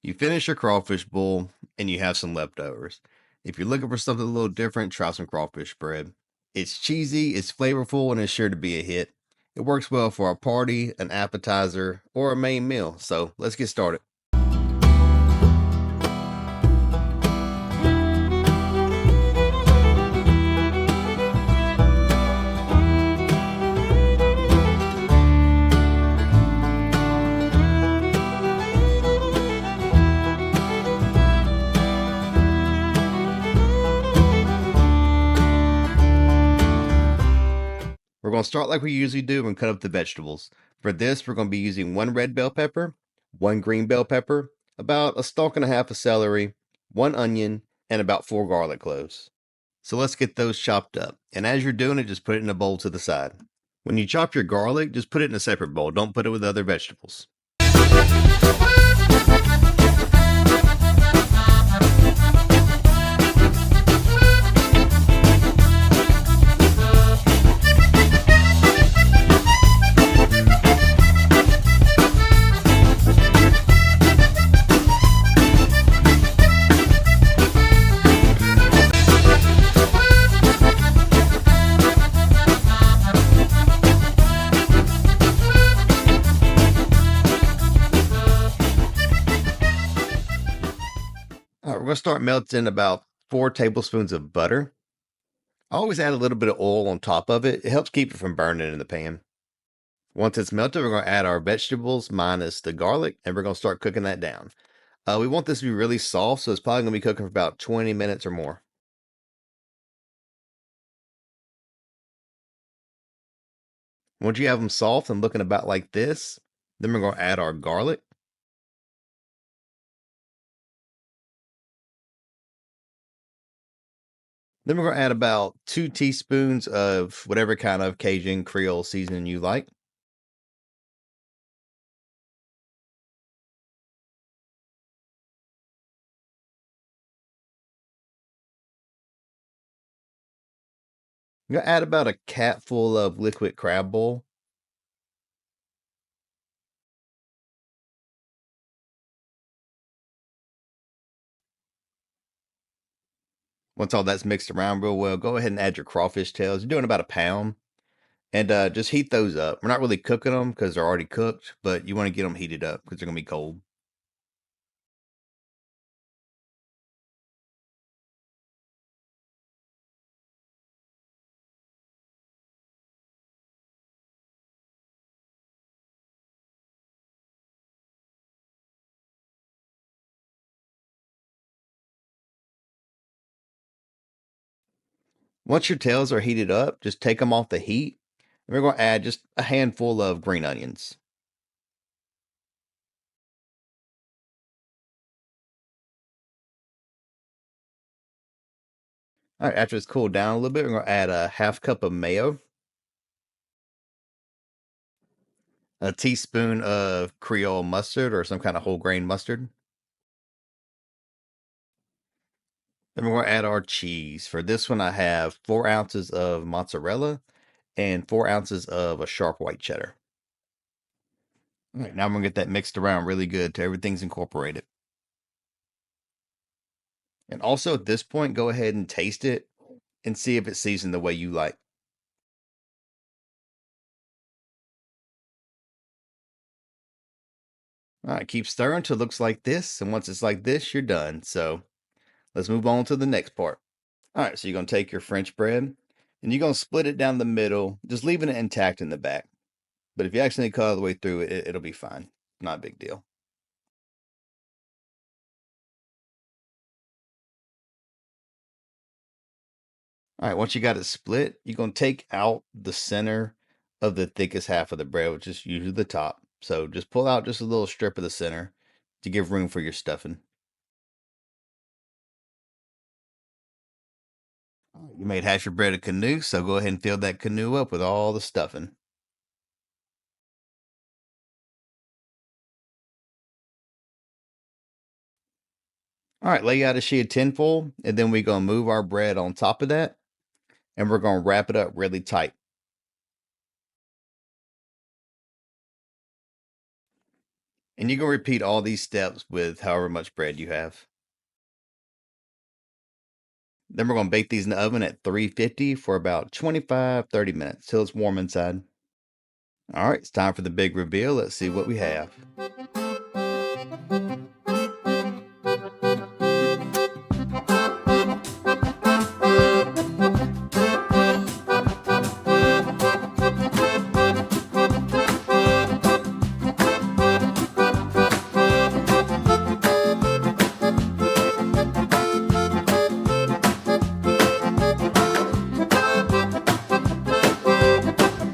You finish your crawfish bowl and you have some leftovers. If you're looking for something a little different, try some crawfish bread. It's cheesy, it's flavorful, and it's sure to be a hit. It works well for a party, an appetizer, or a main meal. So let's get started. We're going to start like we usually do and cut up the vegetables. For this, we're going to be using one red bell pepper, one green bell pepper, about a stalk and a half of celery, one onion, and about 4 garlic cloves. So let's get those chopped up. And as you're doing it, just put it in a bowl to the side. When you chop your garlic, just put it in a separate bowl. Don't put it with other vegetables. All right, we're going to start melting about 4 tablespoons of butter. I always add a little bit of oil on top of it. It helps keep it from burning in the pan. Once it's melted, we're going to add our vegetables minus the garlic, and we're going to start cooking that down. We want this to be really soft, so it's probably going to be cooking for about 20 minutes or more. Once you have them soft and looking about like this, then we're going to add our garlic. Then we're going to add about 2 teaspoons of whatever kind of Cajun Creole seasoning you like. I'm going to add about a capful of liquid crab oil. Once all that's mixed around real well, go ahead and add your crawfish tails. You're doing about a pound. And just heat those up. We're not really cooking them because they're already cooked, but you want to get them heated up because they're going to be cold. Once your tails are heated up, just take them off the heat. And we're going to add just a handful of green onions. All right, after it's cooled down a little bit, we're going to add a half cup of mayo, a teaspoon of creole mustard or some kind of whole grain mustard. Then we're going to add our cheese. For this one, I have 4 ounces of mozzarella and 4 ounces of a sharp white cheddar. All right, now I'm going to get that mixed around really good till everything's incorporated. And also at this point, go ahead and taste it and see if it's seasoned the way you like. All right, keep stirring until it looks like this. And once it's like this, you're done. So let's move on to the next part. All right, so you're going to take your French bread and you're going to split it down the middle, just leaving it intact in the back. But if you accidentally cut all the way through it, it'll be fine. Not a big deal. All right, once you got it split, you're going to take out the center of the thickest half of the bread, which is usually the top. So just pull out just a little strip of the center to give room for your stuffing. You made hash your bread a canoe, so go ahead and fill that canoe up with all the stuffing. All right, lay out a sheet of tinfoil, and then we're going to move our bread on top of that, and we're going to wrap it up really tight. And you're going to repeat all these steps with however much bread you have. Then we're going to bake these in the oven at 350 for about 25-30 minutes till it's warm inside. All right, it's time for the big reveal. Let's see what we have.